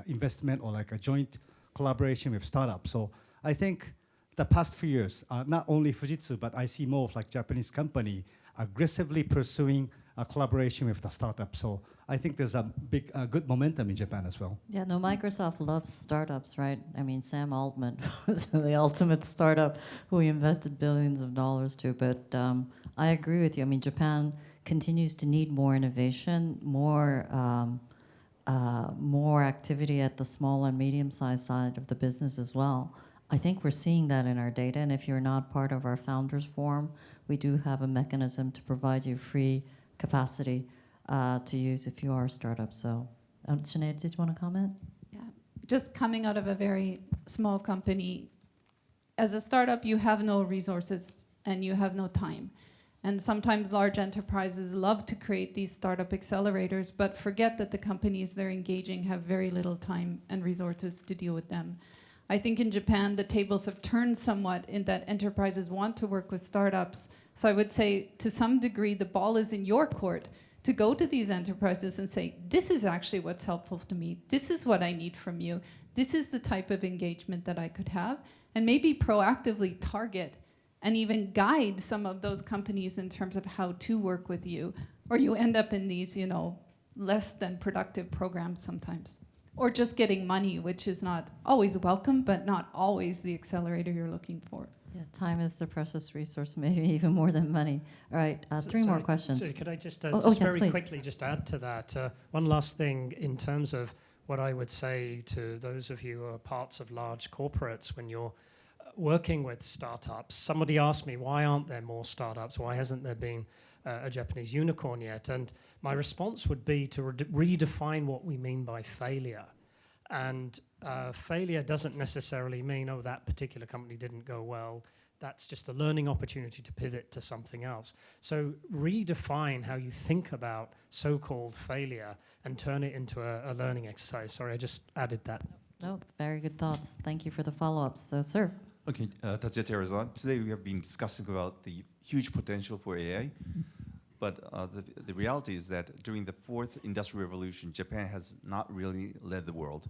investment or like a joint collaboration with startups. So I think the past few years, not only Fujitsu, but I see more of like Japanese company aggressively pursuing a collaboration with the startup. So I think there's a big, good momentum in Japan as well. Yeah, no, Microsoft loves startups, right? I mean, Sam Altman was the ultimate startup who we invested billions of dollars to. But I agree with you. I mean, Japan continues to need more innovation, more activity at the small and medium-sized side of the business as well. I think we're seeing that in our data. And if you're not part of our Founders Forum, we do have a mechanism to provide you free capacity to use if you are a startup. So, Sinead, did you want to comment? Yeah, just coming out of a very small company, as a startup, you have no resources and you have no time. And sometimes large enterprises love to create these startup accelerators, but forget that the companies they're engaging have very little time and resources to deal with them. I think in Japan, the tables have turned somewhat in that enterprises want to work with startups. So I would say, to some degree, the ball is in your court to go to these enterprises and say, this is actually what's helpful to me. This is what I need from you. This is the type of engagement that I could have. And maybe proactively target and even guide some of those companies in terms of how to work with you. Or you end up in these, less than productive programs sometimes. Or just getting money, which is not always welcome, but not always the accelerator you're looking for. Yeah, time is the precious resource, maybe even more than money. All right, three more questions. So could I just, yes, very please. quickly just add to that? One last thing in terms of what I would say to those of you who are parts of large corporates when you're working with startups. Somebody asked me, why aren't there more startups? Why hasn't there been a Japanese unicorn yet? And my response would be to redefine what we mean by failure. And failure doesn't necessarily mean, oh, that particular company didn't go well. That's just a learning opportunity to pivot to something else. So redefine how you think about so-called failure and turn it into a learning exercise. Sorry, I just added that. No, very good thoughts. Thank you for the follow-ups. So, sir. Okay, Tatsuya Terazan. Today we have been discussing about the huge potential for AI. But the reality is that during the fourth industrial revolution, Japan has not really led the world.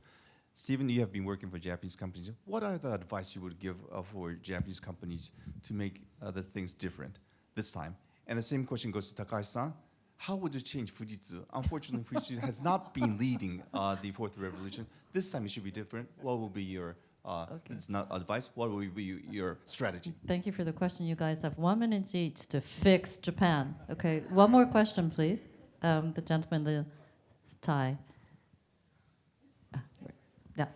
Stephen, you have been working for Japanese companies. What are the advice you would give for Japanese companies to make the things different this time? And the same question goes to Takahashi-san. How would you change Fujitsu? Unfortunately, Fujitsu has not been leading the fourth revolution. This time it should be different. What will be your it's not advice. What will be your strategy? Thank you for the question. You guys have 1 minute each to fix Japan. Okay, one more question, please. The gentleman, the tie. Yeah.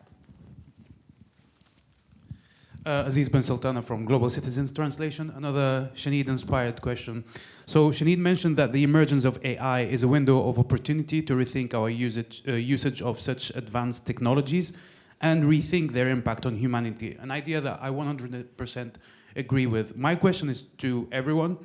Aziz Ben Sultana from Global Citizens Translation. Another Sinead-inspired question. So Sinead mentioned that the emergence of AI is a window of opportunity to rethink our usage of such advanced technologies and rethink their impact on humanity, an idea that I 100% agree with. My question is to everyone.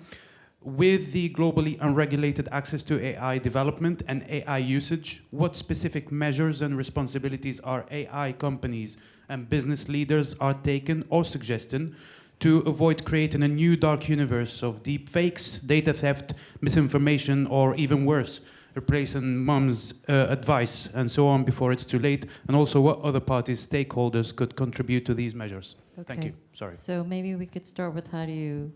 With the globally unregulated access to AI development and AI usage, what specific measures and responsibilities are AI companies and business leaders are taken or suggesting to avoid creating a new dark universe of deep fakes, data theft, misinformation, or even worse, replacing mom's advice and so on before it's too late, and also what other parties, stakeholders could contribute to these measures? Okay. Thank you. Sorry. So maybe we could start with how do you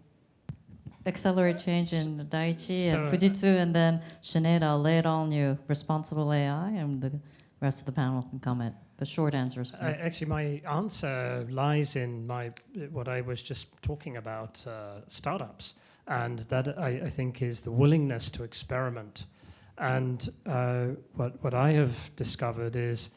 accelerate change in Dai-ichi and Fujitsu, and then Sinead, I'll lay it on you, responsible AI, and the rest of the panel can comment. But short answers, please. Actually, my answer lies in what I was just talking about, startups. And that, I think, is the willingness to experiment. And what I have discovered is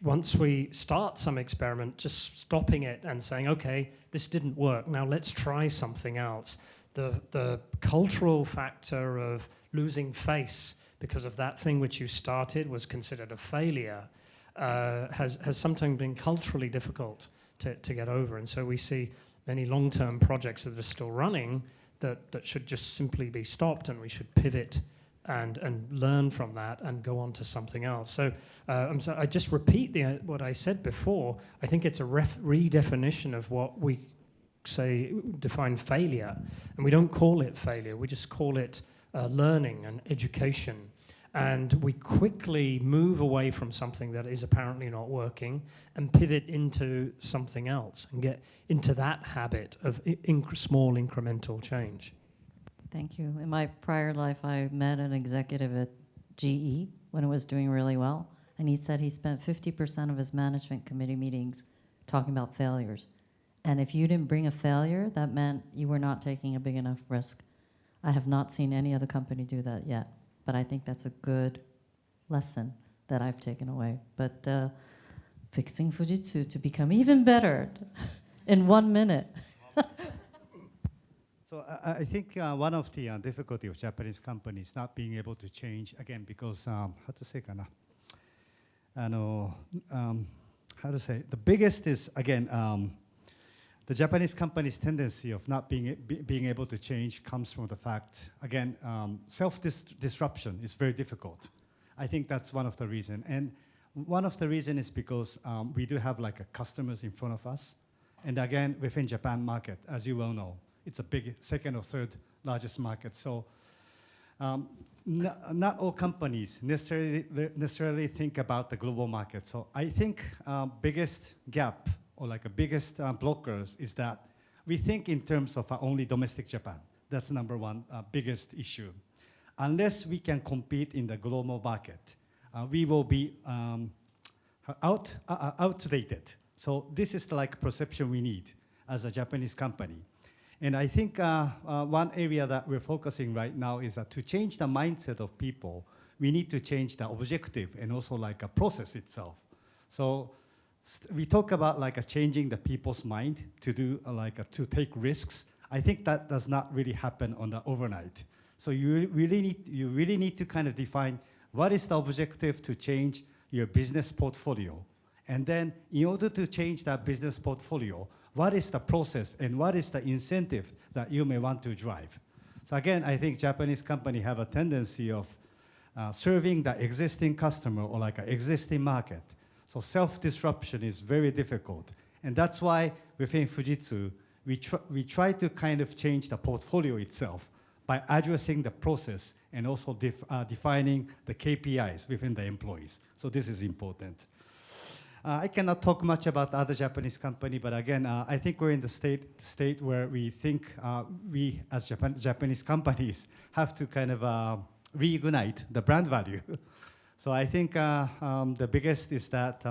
once we start some experiment, just stopping it and saying, okay, this didn't work, now let's try something else. The cultural factor of losing face because of that thing which you started was considered a failure has sometimes been culturally difficult to get over. And so we see many long-term projects that are still running that should just simply be stopped, and we should pivot and learn from that and go on to something else. So I just repeat what I said before. I think it's a redefinition of what we define failure. And we don't call it failure, we just call it learning and education. And we quickly move away from something that is apparently not working and pivot into something else and get into that habit of small incremental change. Thank you. In my prior life, I met an executive at GE when it was doing really well, and he said he spent 50% of his management committee meetings talking about failures. And if you didn't bring a failure, that meant you were not taking a big enough risk. I have not seen any other company do that yet, but I think that's a good lesson that I've taken away. But fixing Fujitsu to become even better in 1 minute. So I think one of the difficulty of Japanese companies not being able to change, again, because, how to say, the biggest is, again, the Japanese company's tendency of not being able to change comes from the fact, again, self-disruption is very difficult. I think that's one of the reasons. And one of the reasons is because we do have like customers in front of us. And again, within Japan market, as you well know, it's a big second or third largest market. So not all companies necessarily think about the global market. So I think biggest gap or like a biggest blockers is that we think in terms of only domestic Japan. That's number one biggest issue. Unless we can compete in the global market, we will be outdated. So this is the like perception we need as a Japanese company. And I think one area that we're focusing right now is that to change the mindset of people, we need to change the objective and also like a process itself. So we talk about like changing the people's mind to do to take risks. I think that does not really happen on the overnight. So you really need to kind of define what is the objective to change your business portfolio. And then in order to change that business portfolio, what is the process and what is the incentive that you may want to drive? So again, I think Japanese companies have a tendency of serving the existing customer or like an existing market. So self-disruption is very difficult. And that's why within Fujitsu, we try to kind of change the portfolio itself by addressing the process and also defining the KPIs within the employees. So this is important. I cannot talk much about other Japanese company, but again, I think we're in the state where we think we as Japanese companies have to kind of reignite the brand value. So I think the biggest is that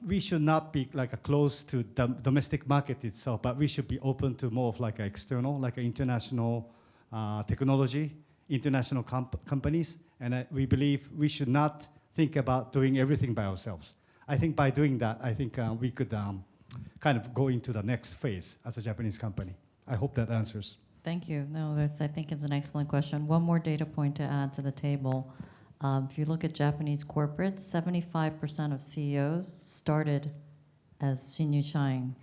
we should not be like close to the domestic market itself, but we should be open to more of like an external, like an international technology, international companies, and we believe we should not think about doing everything by ourselves. I think by doing that, I think we could kind of go into the next phase as a Japanese company. I hope that answers. Thank you. No, I think it's an excellent question. One more data point to add to the table. If you look at Japanese corporates, 75% of CEOs started as shinyu-shain,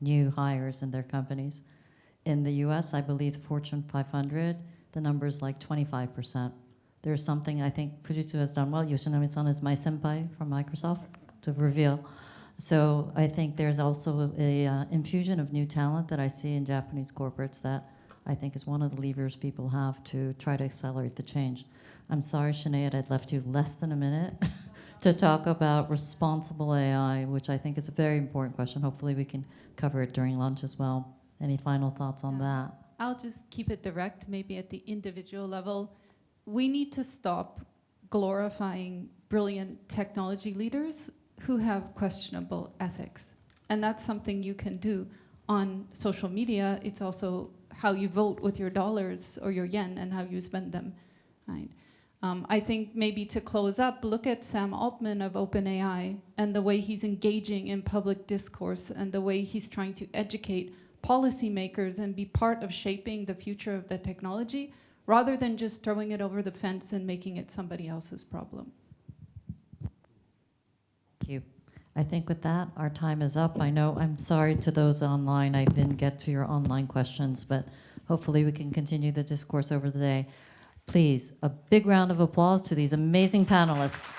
new hires in their companies. In the US, I believe the Fortune 500, the number is like 25%. There's something I think Fujitsu has done well. Yoshinami-san is my senpai from Microsoft, to reveal. So I think there's also a infusion of new talent that I see in Japanese corporates that I think is one of the levers people have to try to accelerate the change. I'm sorry, Sinead, I'd left you less than a minute to talk about responsible AI, which I think is a very important question. Hopefully we can cover it during lunch as well. Any final thoughts on that? I'll just keep it direct, maybe at the individual level. We need to stop glorifying brilliant technology leaders who have questionable ethics. And that's something you can do on social media, it's also how you vote with your dollars or your yen and how you spend them, right? I think maybe to close up, look at Sam Altman of OpenAI and the way he's engaging in public discourse and the way he's trying to educate policymakers and be part of shaping the future of the technology, rather than just throwing it over the fence and making it somebody else's problem. Thank you. I think with that, our time is up. I know, I'm sorry to those online. I didn't get to your online questions, but hopefully we can continue the discourse over the day. Please, a big round of applause to these amazing panelists.